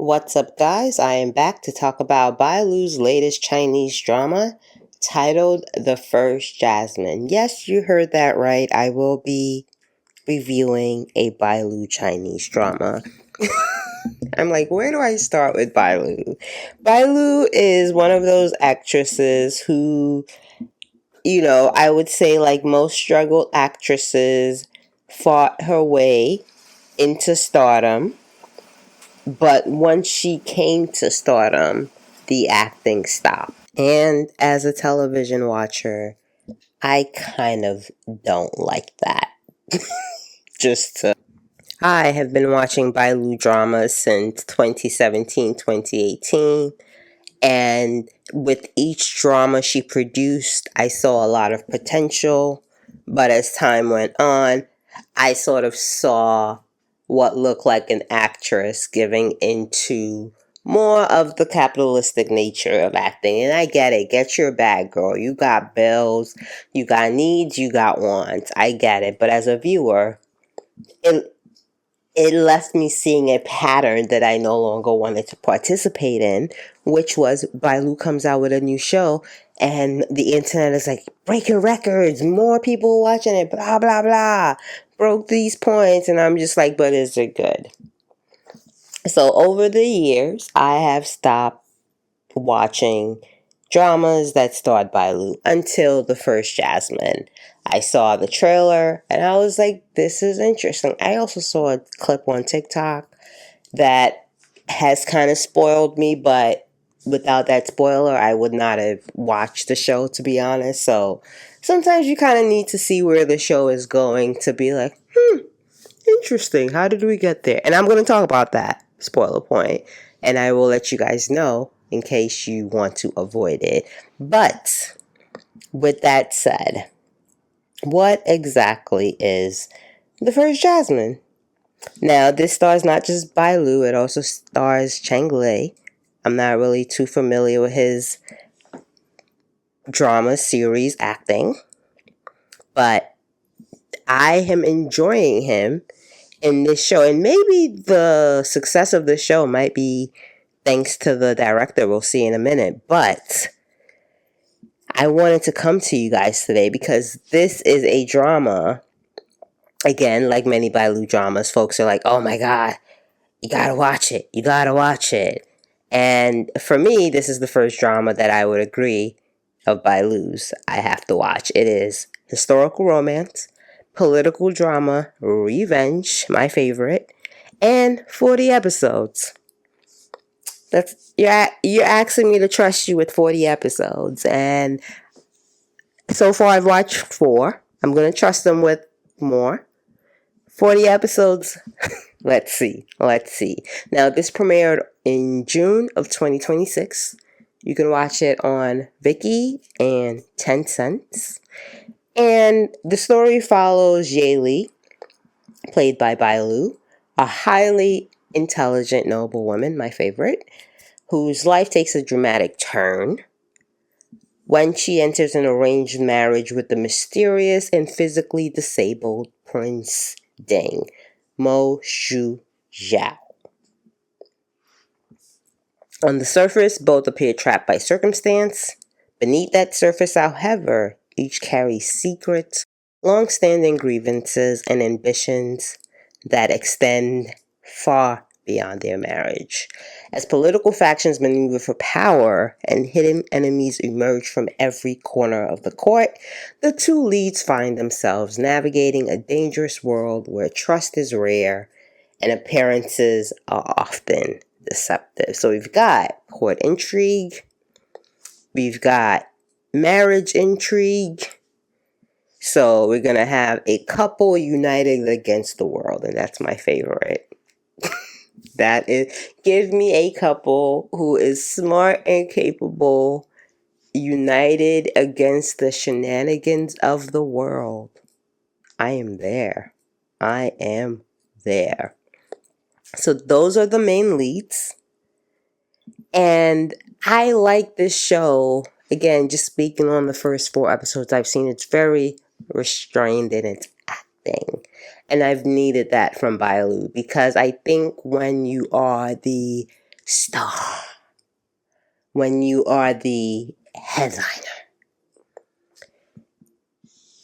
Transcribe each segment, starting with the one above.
What's up, guys? I am back to talk about Bai Lu's latest Chinese drama titled The First Jasmine. Yes, you heard that right. I will be reviewing a Bai Lu Chinese drama. I'm like, where do I start with Bai Lu? Bai Lu is one of those actresses who, I would say, like most struggled actresses, fought her way into stardom. But once she came to stardom, the acting stopped. And as a television watcher, I kind of don't like that. I have been watching Bai Lu dramas since 2017, 2018. And with each drama she produced, I saw a lot of potential. But as time went on, I sort of saw what looked like an actress giving into more of the capitalistic nature of acting. And I get it. Get your bag, girl. You got bills, you got needs, you got wants. I get it. But as a viewer, it left me seeing a pattern that I no longer wanted to participate in, which was Bai Lu comes out with a new show and the internet is like, breaking records, more people watching it, blah, blah, blah, broke these points. And I'm just like, but is it good? So over the years, I have stopped watching dramas that starred Bai Lu until The First Jasmine. I saw the trailer and I was like, this is interesting. I also saw a clip on TikTok that has kind of spoiled me, but without that spoiler, I would not have watched the show, to be honest. So sometimes you kind of need to see where the show is going to be like, interesting. How did we get there? And I'm going to talk about that spoiler point, and I will let you guys know in case you want to avoid it. But with that said, what exactly is The First Jasmine? Now, this stars not just Bai Lu, it also stars Cheng Li. I'm not really too familiar with his drama series acting, but I am enjoying him in this show. And maybe the success of the show might be thanks to the director. We'll see in a minute. But I wanted to come to you guys today because this is a drama. Again, like many Bai Lu dramas, folks are like, oh my God, you gotta watch it. You gotta watch it. And for me, this is the first drama that I would agree of Bai Lu's I have to watch. It is historical romance, political drama, revenge, my favorite, and 40 episodes. You're asking me to trust you with 40 episodes, and so far I've watched 4. I'm going to trust them with more. 40 episodes. Let's see. Now, this premiered in June of 2026. You can watch it on Viki and Tencent. And the story follows Ye Li, played by Bai Lu, a highly intelligent, noble woman, my favorite, whose life takes a dramatic turn when she enters an arranged marriage with the mysterious and physically disabled Prince Mo Xiu Yao. On the surface, both appear trapped by circumstance. Beneath that surface, however, each carries secrets, long-standing grievances, and ambitions that extend far beyond their marriage. As political factions maneuver for power and hidden enemies emerge from every corner of the court, the two leads find themselves navigating a dangerous world where trust is rare and appearances are often deceptive. So we've got court intrigue, we've got marriage intrigue. So we're going to have a couple united against the world, and that's my favorite. That is, give me a couple who is smart and capable, united against the shenanigans of the world. I am there. So those are the main leads. And I like this show. Again, just speaking on the first 4 episodes I've seen, it's very restrained in its acting. And I've needed that from Bai Lu because I think when you are the star, when you are the headliner.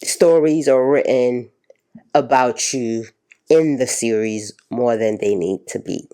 Stories are written about you in the series more than they need to be.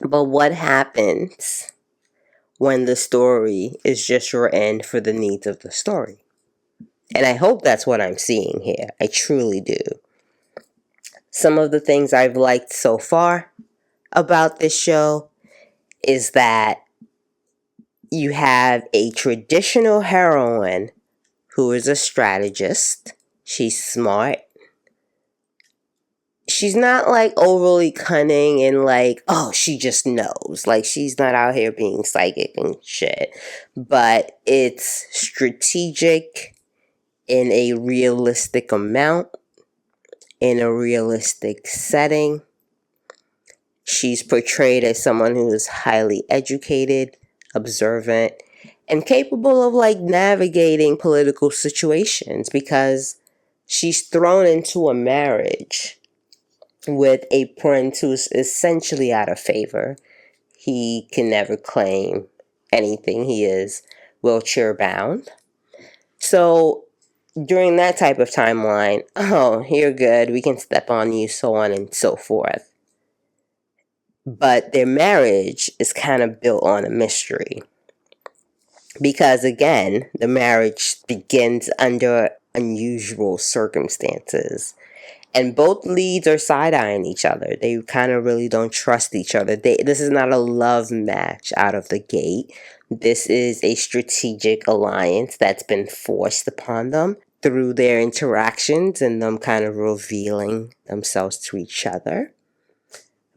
But what happens when the story is just written for the needs of the story? And I hope that's what I'm seeing here. I truly do. Some of the things I've liked so far about this show is that you have a traditional heroine who is a strategist. She's smart. She's not like overly cunning and like, oh, she just knows. Like, she's not out here being psychic and shit. But it's strategic in a realistic amount, in a realistic setting. She's portrayed as someone who is highly educated, observant, and capable of like navigating political situations because she's thrown into a marriage with a prince who's essentially out of favor. He can never claim anything. He is wheelchair bound. So during that type of timeline, oh, you're good, we can step on you, so on and so forth. But their marriage is kind of built on a mystery. Because again, the marriage begins under unusual circumstances. And both leads are side-eyeing each other. They kind of really don't trust each other. This is not a love match out of the gate. This is a strategic alliance that's been forced upon them through their interactions and them kind of revealing themselves to each other.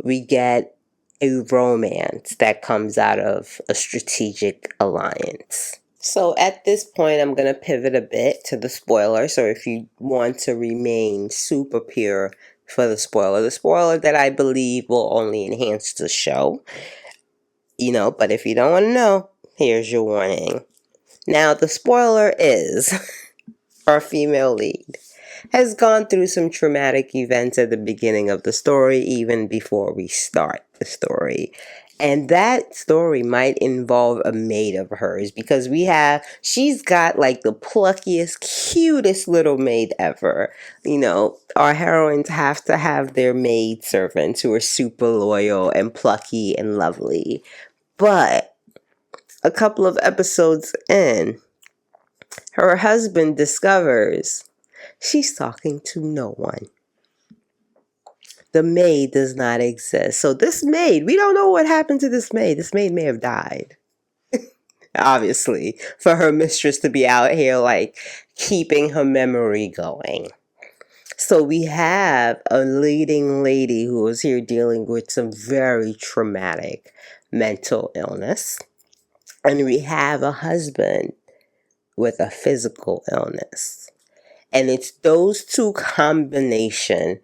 We get a romance that comes out of a strategic alliance. So at this point, I'm going to pivot a bit to the spoiler. So if you want to remain super pure for the spoiler that I believe will only enhance the show, but if you don't want to know, here's your warning. Now, the spoiler is our female lead has gone through some traumatic events at the beginning of the story, even before we start the story. And that story might involve a maid of hers because she's got like the pluckiest, cutest little maid ever. Our heroines have to have their maid servants who are super loyal and plucky and lovely. But a couple of episodes in, her husband discovers she's talking to no one. The maid does not exist. So this maid, we don't know what happened to this maid. This maid may have died. Obviously, for her mistress to be out here like keeping her memory going. So we have a leading lady who is here dealing with some very traumatic mental illness. And we have a husband with a physical illness. And it's those two combination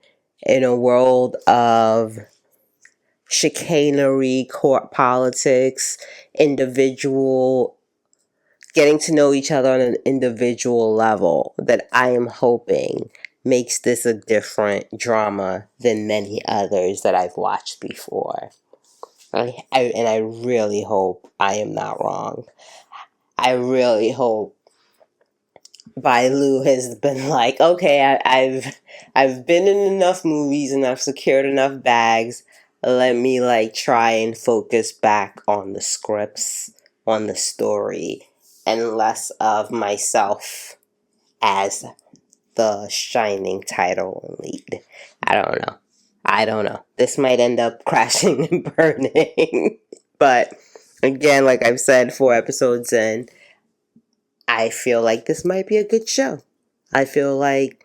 in a world of chicanery, court politics, getting to know each other on an individual level that I am hoping makes this a different drama than many others that I've watched before. And I really hope I am not wrong. I really hope Bai Lu has been like, okay, I've been in enough movies and I've secured enough bags. Let me like try and focus back on the scripts, on the story, and less of myself as the shining title and lead. I don't know. This might end up crashing and burning. But again, like I've said 4 episodes in, I feel like this might be a good show. I feel like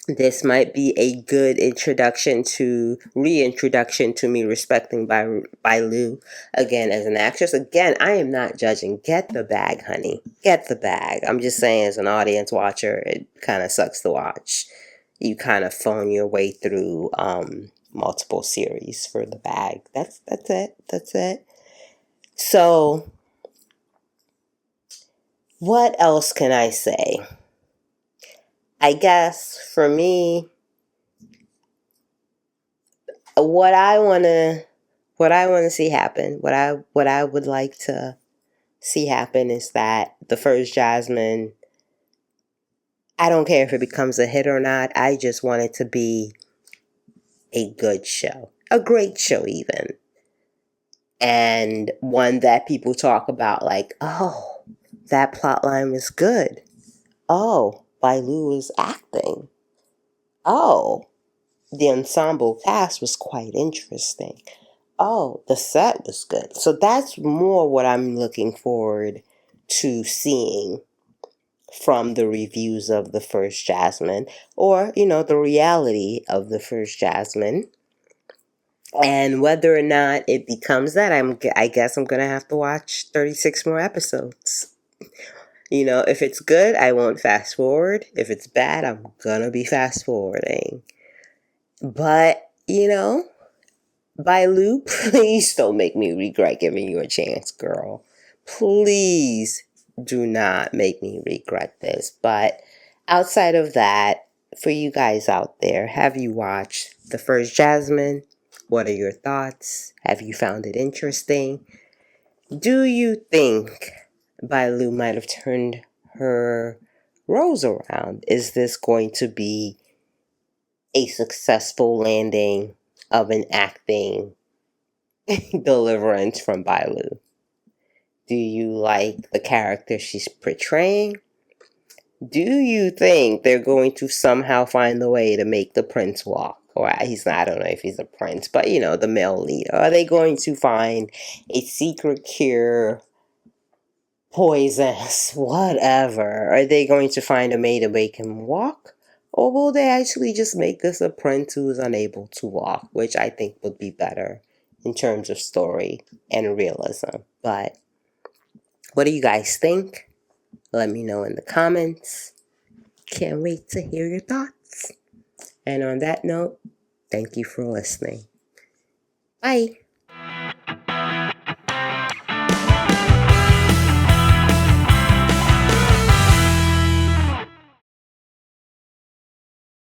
this might be a good reintroduction to me respecting Bai Lu again as an actress. Again, I am not judging. Get the bag, honey. Get the bag. I'm just saying as an audience watcher, it kind of sucks to watch. You kind of phone your way through multiple series for the bag. That's it. So what else can I say? I guess for me, what I want what I want to see happen, what I would like to see happen is that the First Jasmine, I don't care if it becomes a hit or not. I just want it to be a good show, a great show even, and one that people talk about like, oh, that plot line was good. Oh, Bai Lu was acting. Oh, the ensemble cast was quite interesting. Oh, the set was good. So that's more what I'm looking forward to seeing from the reviews of the First Jasmine, or, the reality of the First Jasmine. And whether or not it becomes that, I guess I'm going to have to watch 36 more episodes. If it's good, I won't fast forward. If it's bad, I'm going to be fast forwarding. But, Bai Lu, please don't make me regret giving you a chance, girl. Please do not make me regret this. But outside of that, for you guys out there, have you watched The First Jasmine? What are your thoughts? Have you found it interesting? Do you think Bai Lu might have turned her roles around? Is this going to be a successful landing of an acting deliverance from Bai Lu? Do you like the character she's portraying? Do you think they're going to somehow find a way to make the prince walk? Or he's not, I don't know if he's a prince, but the male lead. Are they going to find a secret cure, poisons, whatever? Are they going to find a way to make him walk? Or will they actually just make this a prince who is unable to walk, which I think would be better in terms of story and realism. But what do you guys think? Let me know in the comments. Can't wait to hear your thoughts. And on that note, thank you for listening. Bye.